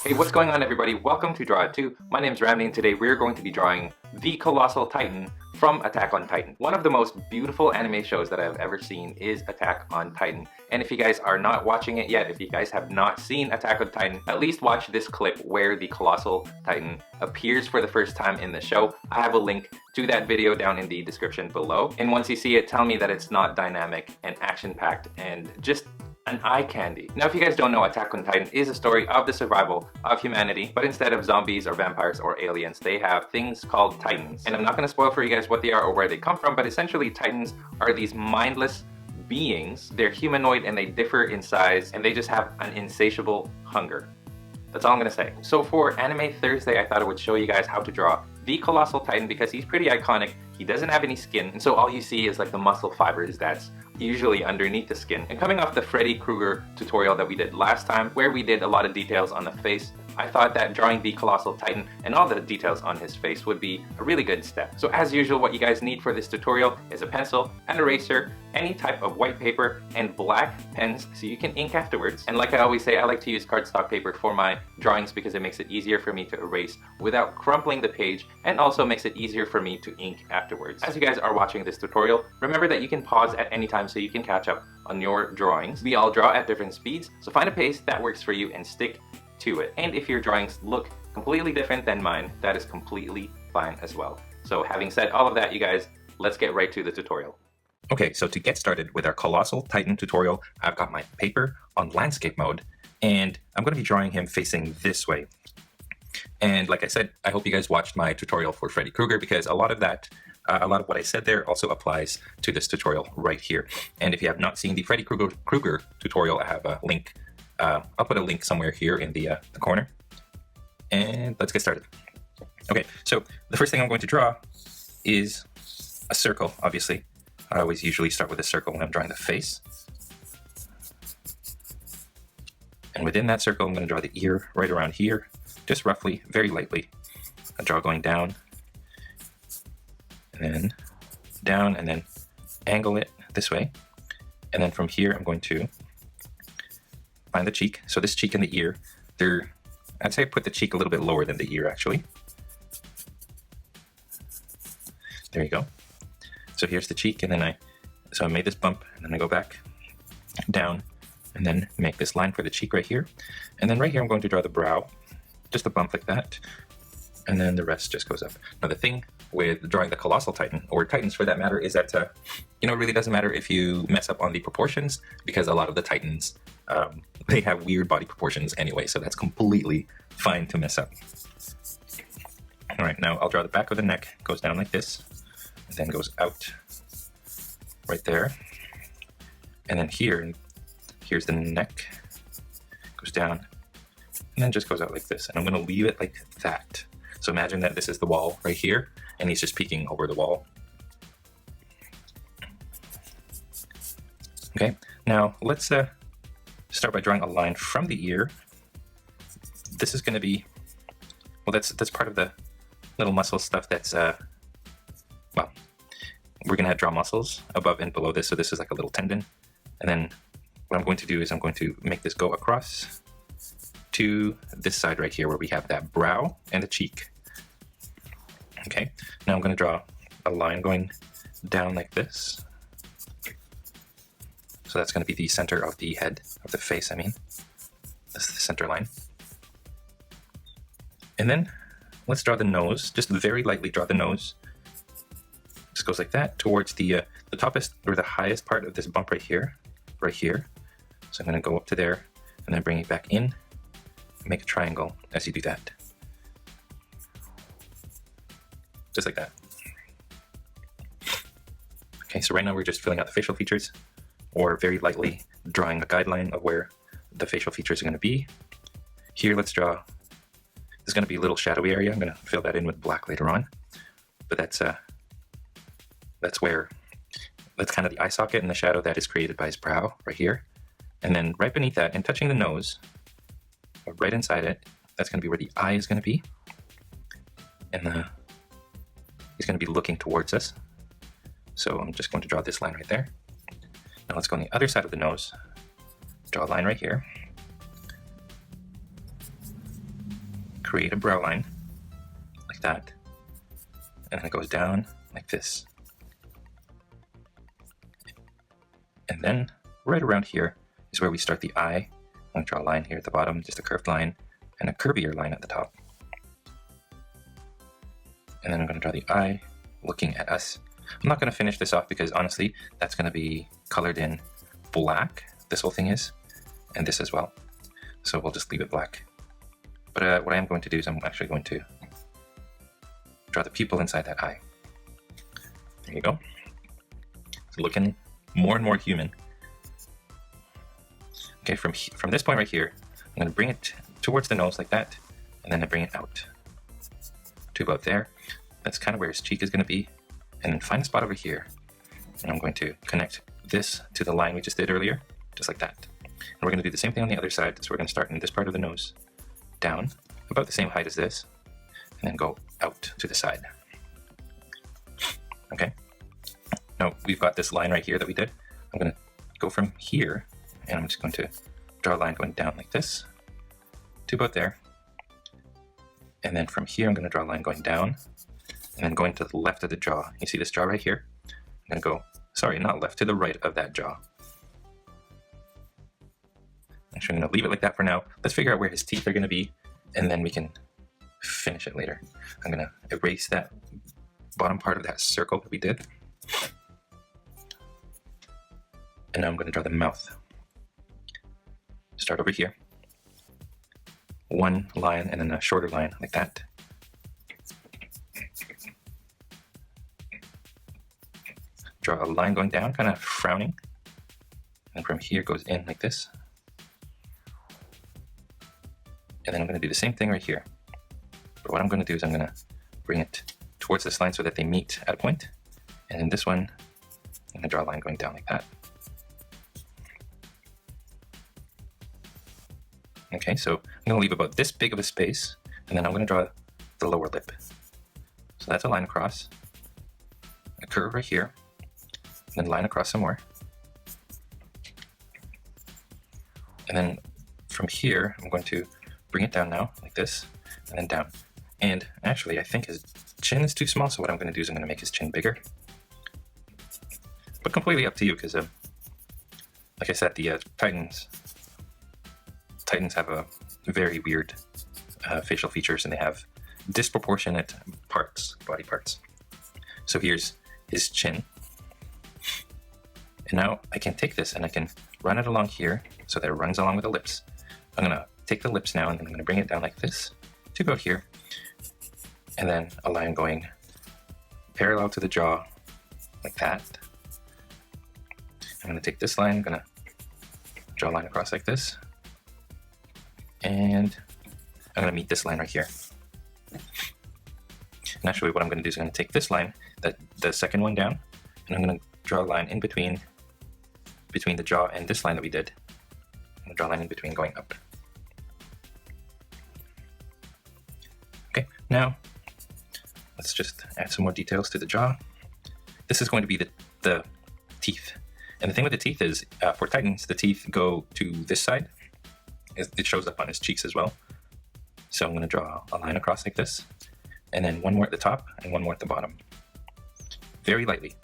Hey, what's going on everybody? Welcome to Draw It 2. My name is Ramney and today we're going to be drawing the Colossal Titan from Attack on Titan. One of the most beautiful anime shows that I've ever seen is Attack on Titan. And if you guys are not watching it yet, if you guys have not seen Attack on Titan, at least watch this clip where the Colossal Titan appears for the first time in the show. I have a link to that video down in the description below. And once you see it, tell me that it's not dynamic and action-packed and just an eye candy. Now, if you guys don't know, Attack on Titan is a story of the survival of humanity, but instead of zombies or vampires or aliens, they have things called titans. And I'm not going to spoil for you guys what they are or where they come from, but essentially titans are these mindless beings. They're humanoid and they differ in size and they just have an insatiable hunger. That's all I'm going to say. So for Anime Thursday, I thought I would show you guys how to draw the Colossal Titan because he's pretty iconic. He doesn't have any skin, and so all you see is like the muscle fibers that's usually underneath the skin. And coming off the Freddy Krueger tutorial that we did last time, where we did a lot of details on the face, I thought that drawing the Colossal Titan and all the details on his face would be a really good step. So as usual, what you guys need for this tutorial is a pencil, an eraser, any type of white paper, and black pens so you can ink afterwards. And like I always say, I like to use cardstock paper for my drawings because it makes it easier for me to erase without crumpling the page, and also makes it easier for me to ink afterwards. As you guys are watching this tutorial, remember that you can pause at any time so you can catch up on your drawings. We all draw at different speeds, so find a pace that works for you and stick to it. And if your drawings look completely different than mine, that is completely fine as well. So having said all of that, you guys, let's get right to the tutorial. Okay, so to get started with our Colossal Titan tutorial, I've got my paper on landscape mode, and I'm going to be drawing him facing this way. And like I said, I hope you guys watched my tutorial for Freddy Krueger because a lot of what I said there also applies to this tutorial right here. And if you have not seen the Freddy Krueger tutorial, I have a link. I'll put a link somewhere here in the corner. And let's get started. Okay, so the first thing I'm going to draw is a circle, obviously. I always usually start with a circle when I'm drawing the face. And within that circle, I'm going to draw the ear right around here, just roughly, very lightly. I draw going down, and then down, and then angle it this way. And then from here, I'm going to find the cheek. So this cheek and the ear, I'd say put the cheek a little bit lower than the ear, actually. There you go. So here's the cheek, and then I made this bump, and then I go back, down, and then make this line for the cheek right here. And then right here, I'm going to draw the brow, just a bump like that, and then the rest just goes up. Now the thing with drawing the Colossal Titan, or Titans for that matter, is that, it really doesn't matter if you mess up on the proportions, because a lot of the Titans, they have weird body proportions anyway, so that's completely fine to mess up. All right, now I'll draw the back of the neck, goes down like this, and then goes out right there. And then here's the neck, goes down, and then just goes out like this. And I'm gonna leave it like that. So imagine that this is the wall right here, and he's just peeking over the wall. Okay, now let's start by drawing a line from the ear. This is gonna be, well, that's part of the little muscle stuff that's, well, we're gonna draw muscles above and below this, so this is like a little tendon. And then what I'm going to do is I'm going to make this go across to this side right here where we have that brow and the cheek. Okay, now I'm gonna draw a line going down like this. So that's gonna be the center of the head, of the face, I mean. That's the center line. And then let's draw the nose, just very lightly draw the nose. Just goes like that towards the toppest or the highest part of this bump right here. So I'm going to go up to there and then bring it back in, make a triangle as you do that. Just like that. Okay, so right now we're just filling out the facial features, or very lightly drawing a guideline of where the facial features are going to be. Here, let's draw, there's going to be a little shadowy area. I'm going to fill that in with black later on, but that's kind of the eye socket and the shadow that is created by his brow right here. And then right beneath that, and touching the nose, or right inside it, that's going to be where the eye is going to be. And he's going going to be looking towards us. So I'm just going to draw this line right there. Now let's go on the other side of the nose. Draw a line right here. Create a brow line like that. And then it goes down like this. And then right around here is where we start the eye. I'm going to draw a line here at the bottom, just a curved line, and a curvier line at the top. And then I'm going to draw the eye looking at us. I'm not going to finish this off because honestly, that's going to be colored in black. This whole thing is, and this as well. So we'll just leave it black. But what I am going to do is I'm actually going to draw the pupil inside that eye. There you go. It's looking more and more human. Okay, from this point right here, I'm going to bring it towards the nose like that, and then I bring it out to about there. That's kind of where his cheek is going to be. And then find a spot over here, and I'm going to connect this to the line we just did earlier, just like that. And we're going to do the same thing on the other side. So we're going to start in this part of the nose, down, about the same height as this, and then go out to the side. Okay. Now we've got this line right here that we did. I'm going to go from here, and I'm just going to draw a line going down like this to about there. And then from here, I'm going to draw a line going down, and then going to the left of the jaw. You see this jaw right here? I'm going to go, sorry, not left, to the right of that jaw. Actually, I'm going to leave it like that for now. Let's figure out where his teeth are going to be, and then we can finish it later. I'm going to erase that bottom part of that circle that we did. And now I'm going to draw the mouth. Start over here. One line and then a shorter line like that. Draw a line going down, kind of frowning. And from here goes in like this. And then I'm going to do the same thing right here. But what I'm going to do is I'm going to bring it towards this line so that they meet at a point. And in this one, I'm going to draw a line going down like that. Okay, so I'm going to leave about this big of a space, and then I'm going to draw the lower lip. So that's a line across, a curve right here, and then line across some more. And then from here, I'm going to bring it down now, like this, and then down. And actually, I think his chin is too small, so what I'm going to do is I'm going to make his chin bigger. But completely up to you, because like I said, the Titans have a very weird facial features, and they have disproportionate body parts. So here's his chin. And now I can take this and I can run it along here so that it runs along with the lips. I'm going to take the lips now and I'm going to bring it down like this to go here. And then a line going parallel to the jaw like that. I'm going to take this line, I'm going to draw a line across like this. And I'm going to meet this line right here. And actually what I'm going to do is I'm going to take this line, the second one down, and I'm going to draw a line in between the jaw and this line that we did. I'm going to draw a line in between going up. Okay, now let's just add some more details to the jaw. This is going to be the teeth. And the thing with the teeth is, for Titans, the teeth go to this side. It shows up on his cheeks as well. So I'm going to draw a line across like this, and then one more at the top and one more at the bottom. Very lightly.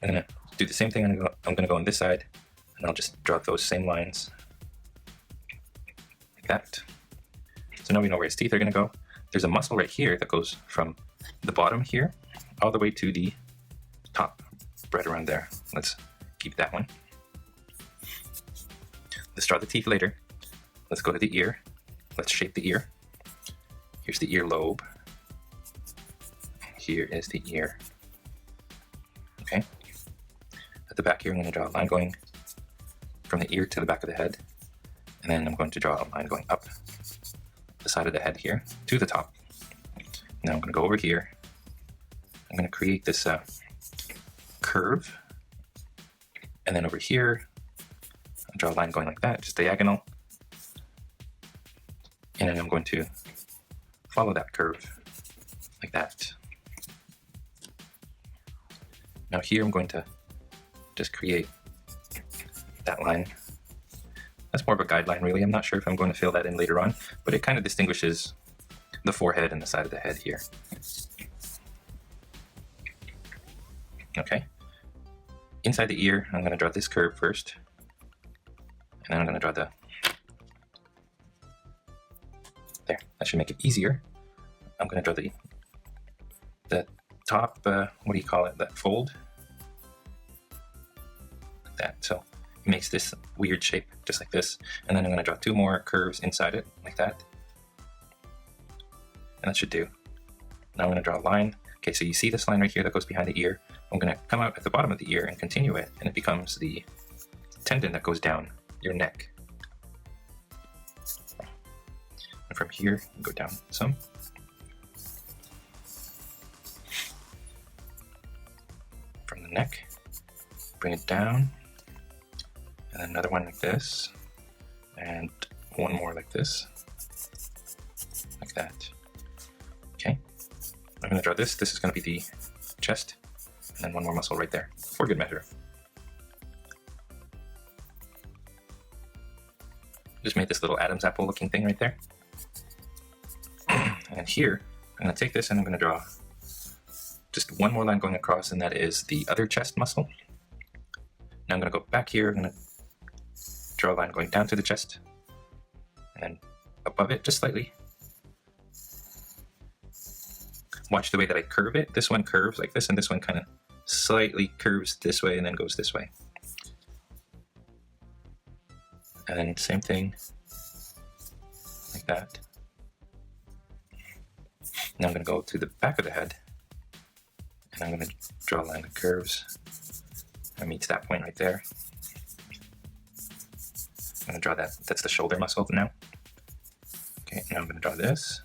I'm going to do the same thing. I'm going to go on this side, and I'll just draw those same lines like that. So now we know where his teeth are going to go. There's a muscle right here that goes from the bottom here all the way to the top, right around there. Let's keep that one. Let's draw the teeth later. Let's go to the ear. Let's shape the ear. Here's the earlobe. Here is the ear. Okay. At the back here, I'm going to draw a line going from the ear to the back of the head. And then I'm going to draw a line going up the side of the head here to the top. Now I'm going to go over here. I'm going to create this curve. And then over here, I'll draw a line going like that, just diagonal. And then I'm going to follow that curve like that. Now here I'm going to just create that line. That's more of a guideline really. I'm not sure if I'm going to fill that in later on, but it kind of distinguishes the forehead and the side of the head here. Okay. Inside the ear, I'm going to draw this curve first. And then I'm going to draw the... There, that should make it easier. I'm going to draw the top, what do you call it, that fold? Like that. So it makes this weird shape, just like this. And then I'm going to draw 2 more curves inside it, like that. And that should do. Now I'm going to draw a line. Okay, so you see this line right here that goes behind the ear. I'm going to come out at the bottom of the ear and continue it, and it becomes the tendon that goes down your neck. And from here, go down some. From the neck, bring it down, and then another one like this, and one more like this, like that. Okay, I'm going to draw this. This is going to be the chest, and then one more muscle right there for good measure. Just made this little Adam's apple looking thing right there. And here, I'm going to take this and I'm going to draw just one more line going across, and that is the other chest muscle. Now I'm going to go back here, I'm going to draw a line going down to the chest, and then above it just slightly. Watch the way that I curve it. This one curves like this, and this one kind of slightly curves this way and then goes this way. And then same thing, like that. Now I'm going to go to the back of the head, and I'm going to draw a line that curves and meets that point right there. I'm going to draw that. That's the shoulder muscle now. Okay, now I'm going to draw this.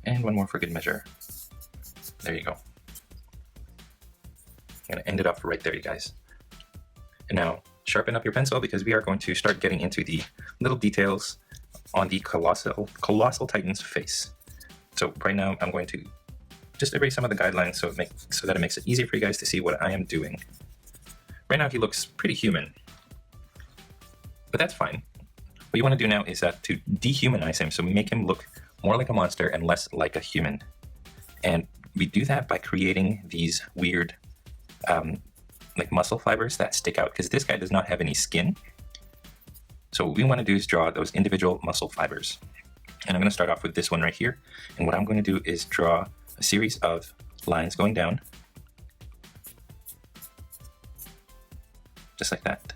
And one more for good measure. There you go. I'm going to end it off right there, you guys. And now, sharpen up your pencil because we are going to start getting into the little details on the Colossal Titan's face. So right now, I'm going to just erase some of the guidelines so that it makes it easier for you guys to see what I am doing. Right now, he looks pretty human, but that's fine. What you want to do now is to dehumanize him, so we make him look more like a monster and less like a human. And we do that by creating these weird like muscle fibers that stick out, because this guy does not have any skin. So what we want to do is draw those individual muscle fibers. And I'm going to start off with this one right here. And what I'm going to do is draw a series of lines going down, just like that.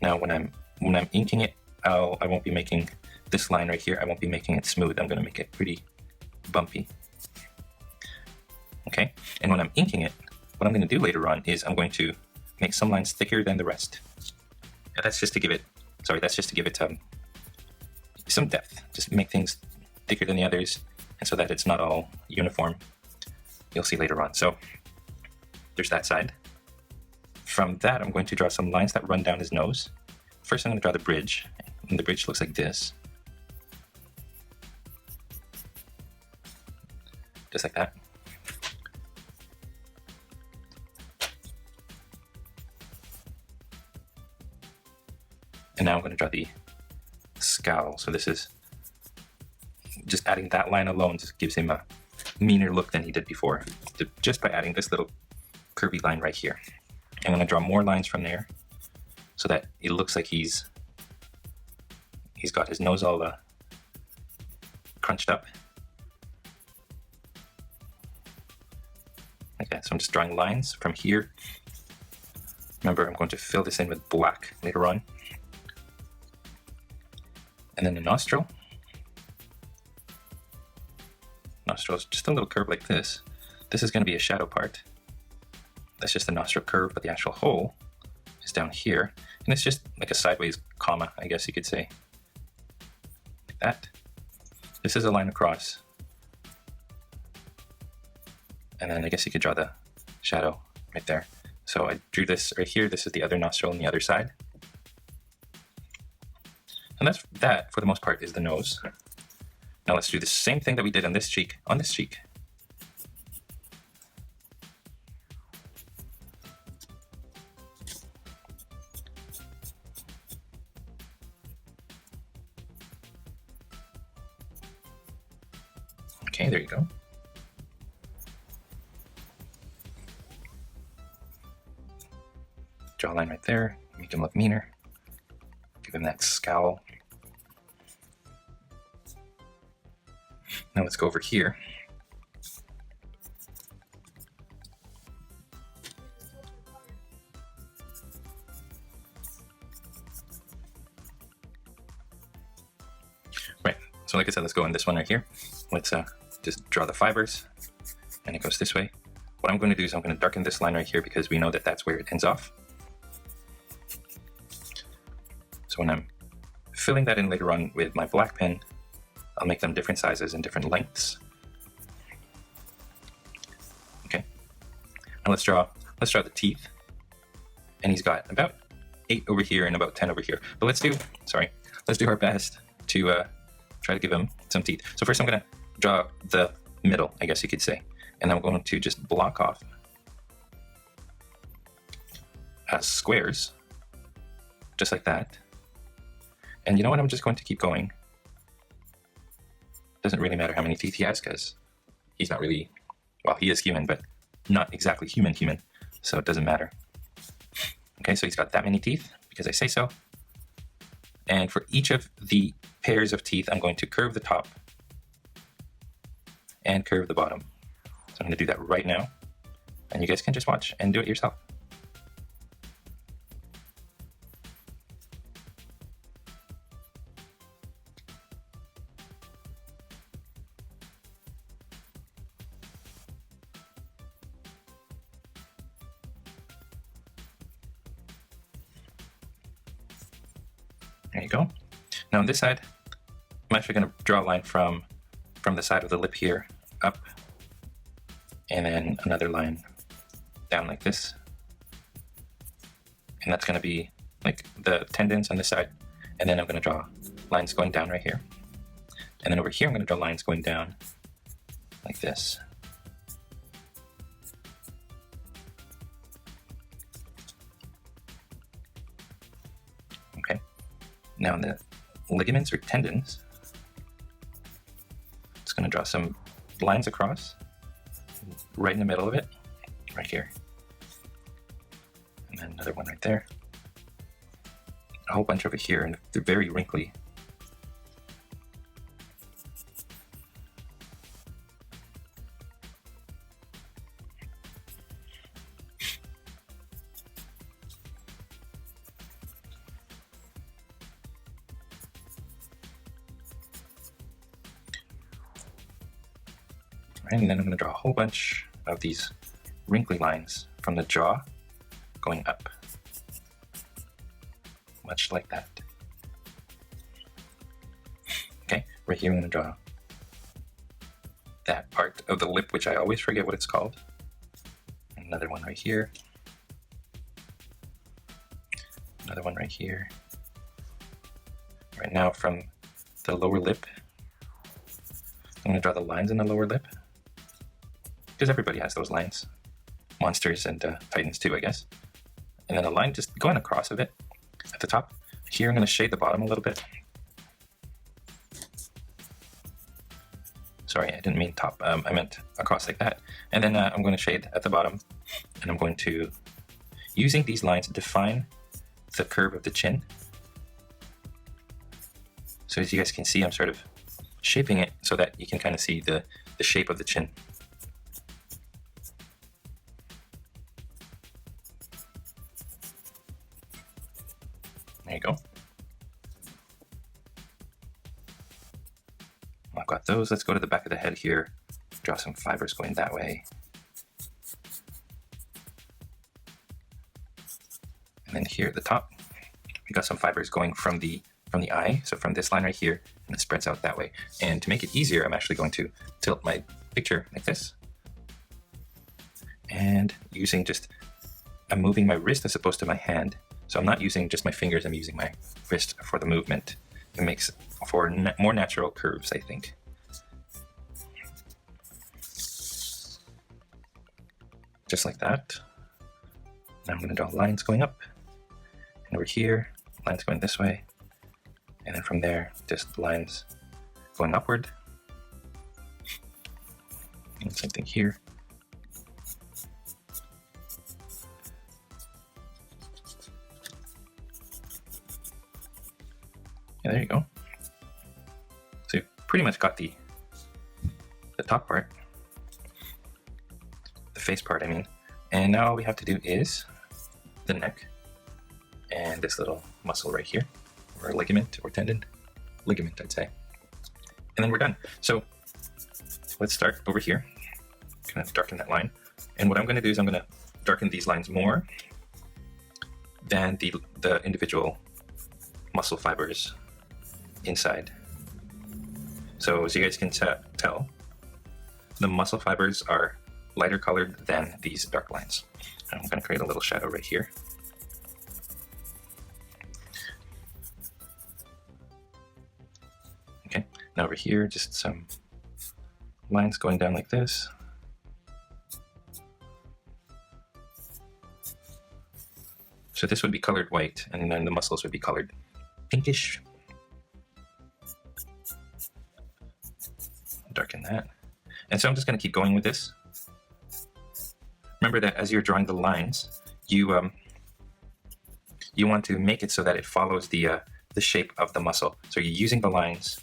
Now when I'm inking it, I won't be making this line right here. I won't be making it smooth. I'm going to make it pretty bumpy. Okay, and when I'm inking it, what I'm going to do later on is I'm going to make some lines thicker than the rest. Yeah, that's just to give it some depth. Just make things thicker than the others, and so that it's not all uniform. You'll see later on. So there's that side. From that, I'm going to draw some lines that run down his nose. First, I'm going to draw the bridge, and the bridge looks like this. Just like that. And now I'm going to draw the scowl. So this is just adding that line alone just gives him a meaner look than he did before, just by adding this little curvy line right here. I'm going to draw more lines from there so that it looks like he's got his nose all crunched up. Like that. So I'm just drawing lines from here. Remember, I'm going to fill this in with black later on. And then the nostril. Nostril is just a little curve like this. This is going to be a shadow part. That's just the nostril curve, but the actual hole is down here. And it's just like a sideways comma, I guess you could say. Like that. This is a line across. And then I guess you could draw the shadow right there. So I drew this right here. This is the other nostril on the other side. And that's that, for the most part, is the nose. Now let's do the same thing that we did on this cheek, on this cheek. Okay, there you go. Jawline right there, make him look meaner. Give him that scowl. Now let's go over here. Right, so like I said, let's go on this one right here. Let's just draw the fibers, and it goes this way. What I'm going to do is I'm going to darken this line right here because we know that that's where it ends off. So when I'm filling that in later on with my black pen, I'll make them different sizes and different lengths. Okay. Now let's draw the teeth. And he's got about 8 over here and about 10 over here. But let's do our best to try to give him some teeth. So first I'm going to draw the middle, I guess you could say. And I'm going to just block off squares, just like that. And you know what, I'm just going to keep going. Doesn't really matter how many teeth he has because he's not really, well, he is human, but not exactly human, so it doesn't matter. Okay, so he's got that many teeth because I say so. And for each of the pairs of teeth, I'm going to curve the top and curve the bottom. So I'm going to do that right now, and you guys can just watch and do it yourself. There you go. Now on this side, I'm actually going to draw a line from the side of the lip here up, and then another line down like this. And that's going to be like the tendons on this side. And then I'm going to draw lines going down right here. And then over here, I'm going to draw lines going down like this. Okay. Now in the ligaments or tendons, just going to draw some lines across right in the middle of it, right here. And then another one right there. A whole bunch over here, and they're very wrinkly. And then I'm going to draw a whole bunch of these wrinkly lines from the jaw going up, much like that. Okay, right here I'm going to draw that part of the lip, which I always forget what it's called. Another one right here. Another one right here. Right now from the lower lip, I'm going to draw the lines in the lower lip, because everybody has those lines. Monsters and Titans too, I guess. And then a line just going across of it at the top. Here I'm going to shade the bottom a little bit. Sorry, I didn't mean top. I meant across like that. And then I'm going to shade at the bottom. And I'm going to, using these lines, define the curve of the chin. So as you guys can see, I'm sort of shaping it so that you can kind of see the shape of the chin. There you go. I've got those. Let's go to the back of the head here. Draw some fibers going that way. And then here at the top, we got some fibers going from the eye. So from this line right here, and it spreads out that way. And to make it easier, I'm actually going to tilt my picture like this. And using just, I'm moving my wrist as opposed to my hand. So I'm not using just my fingers, I'm using my wrist for the movement. It makes for more natural curves, I think. Just like that. Now I'm going to draw lines going up, and over here, lines going this way, and then from there, just lines going upward. And same thing here. Yeah, there you go. So you've pretty much got the top part, the face part, I mean. And now all we have to do is the neck and this little muscle right here, or ligament or tendon, ligament I'd say. And then we're done. So let's start over here. Kind of darken that line. And what I'm going to do is I'm going to darken these lines more than the individual muscle fibers inside. So as you guys can tell, the muscle fibers are lighter colored than these dark lines. And I'm going to create a little shadow right here. Okay, now over here, just some lines going down like this. So this would be colored white, and then the muscles would be colored pinkish. Darken that. And so I'm just going to keep going with this. Remember that as you're drawing the lines, you want to make it so that it follows the shape of the muscle. So you're using the lines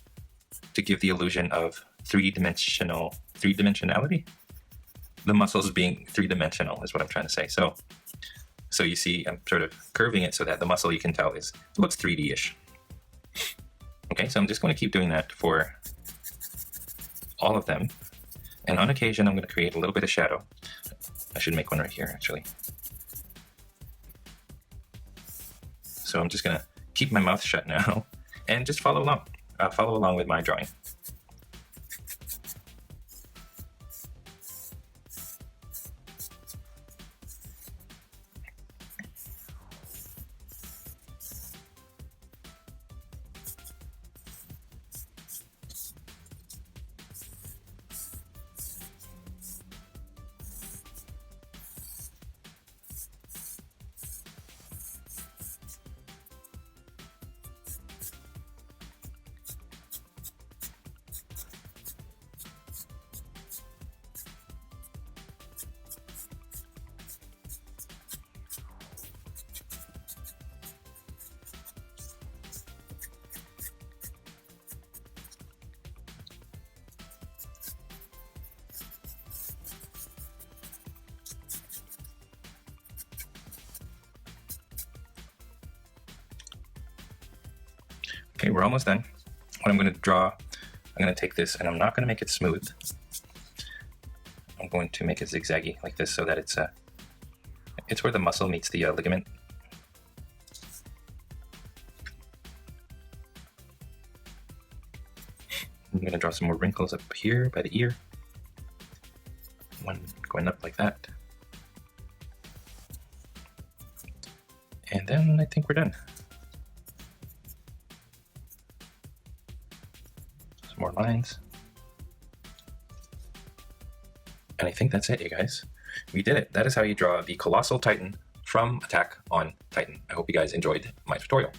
to give the illusion of three-dimensionality. The muscles being three-dimensional is what I'm trying to say. So you see, I'm sort of curving it so that the muscle, you can tell, looks 3D-ish. Okay, so I'm just going to keep doing that for all of them. And on occasion, I'm going to create a little bit of shadow. I should make one right here, actually. So I'm just going to keep my mouth shut now and just follow along. Follow along with my drawing. Okay, we're almost done. What I'm going to draw, I'm going to take this and I'm not going to make it smooth. I'm going to make it zigzaggy like this so that it's where the muscle meets the ligament. I'm going to draw some more wrinkles up here by the ear. One going up like that. And then I think we're done. Some more lines. And I think that's it, you guys. We did it. That is how you draw the Colossal Titan from Attack on Titan. I hope you guys enjoyed my tutorial.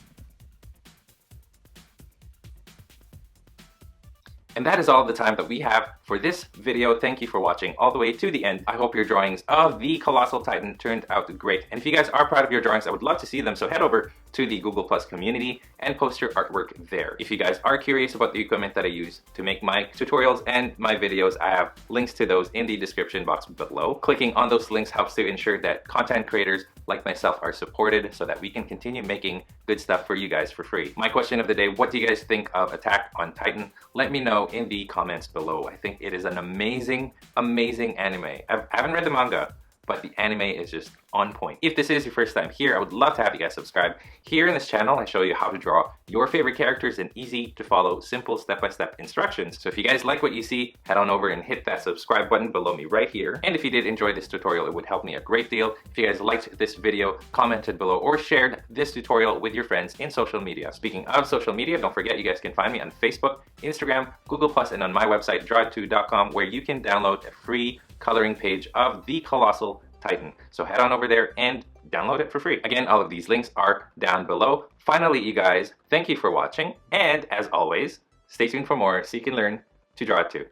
And that is all the time that we have for this video. Thank you for watching all the way to the end. I hope your drawings of the Colossal Titan turned out great. And if you guys are proud of your drawings, I would love to see them. So head over to the Google Plus community and post your artwork there. If you guys are curious about the equipment that I use to make my tutorials and my videos, I have links to those in the description box below. Clicking on those links helps to ensure that content creators like myself are supported so that we can continue making good stuff for you guys for free. My question of the day, what do you guys think of Attack on Titan? Let me know in the comments below. I think it is an amazing, amazing anime. I haven't read the manga, but the anime is just on point. If this is your first time here, I would love to have you guys subscribe. Here in this channel, I show you how to draw your favorite characters in easy to follow, simple step-by-step instructions. So if you guys like what you see, head on over and hit that subscribe button below me right here. And if you did enjoy this tutorial, it would help me a great deal if you guys liked this video, commented below, or shared this tutorial with your friends in social media. Speaking of social media, don't forget you guys can find me on Facebook, Instagram, Google+, and on my website, draw2.com, where you can download a free coloring page of the Colossal Titan. So head on over there and download it for free. Again, all of these links are down below. Finally, you guys, thank you for watching, and as always, stay tuned for more so you can learn to draw too.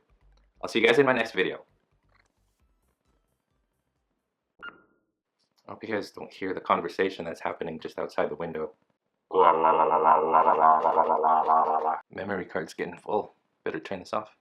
I'll see you guys in my next video. I hope you guys don't hear the conversation that's happening just outside the window. Memory card's getting full. Better turn this off.